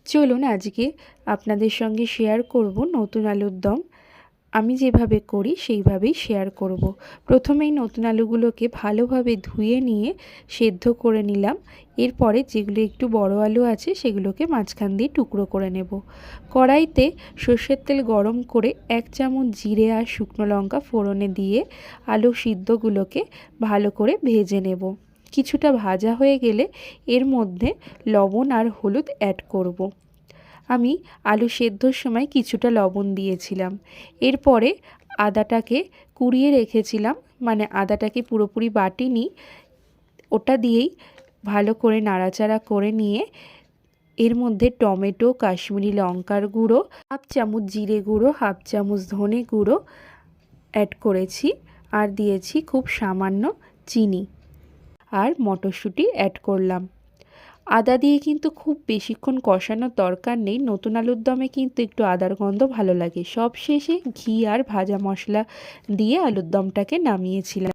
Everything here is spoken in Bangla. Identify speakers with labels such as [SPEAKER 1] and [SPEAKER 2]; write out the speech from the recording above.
[SPEAKER 1] চলুন আজকে আপনাদের সঙ্গে শেয়ার করব নতুন আলুর দম। আমি যেভাবে করি সেইভাবেই শেয়ার করব। প্রথমেই নতুন আলুগুলোকে ভালোভাবে ধুয়ে নিয়ে সেদ্ধ করে নিলাম। এরপরে যেগুলো একটু বড় আলু আছে সেগুলোকে মাঝখান দিয়ে টুকরো করে নেব। কড়াইতে সর্ষের তেল গরম করে 1 চামচ জিরে আর শুকনো লঙ্কা ফোড়নে দিয়ে আলু সিদ্ধগুলোকে ভালো করে ভেজে নেব। কিছুটা ভাজা হয়ে গেলে এর মধ্যে লবণ আর হলুদ অ্যাড করব। আমি আলু সেদ্ধর সময় কিছুটা লবণ দিয়েছিলাম। এরপরে আদাটাকে কুড়িয়ে রেখেছিলাম, মানে আদাটাকে পুরোপুরি বাটিনি, ওটা দিয়েই ভালো করে নাড়াচাড়া করে নিয়ে এর মধ্যে টমেটো, কাশ্মীরি লঙ্কার গুঁড়ো, 1/2 চামচ জিরে গুঁড়ো, 1/2 চামচ ধনে গুঁড়ো অ্যাড করেছি। আর দিয়েছি খুব সামান্য চিনি আর মটরশুঁটি অ্যাড করলাম। আদা দিয়ে কিন্তু খুব বেশিক্ষণ কষানোর দরকার নেই। নতুন আলুর দমে কিন্তু একটু আদার গন্ধ ভালো লাগে। সবশেষে ঘি আর ভাজা মশলা দিয়ে আলুর দমটাকে নামিয়েছিলাম।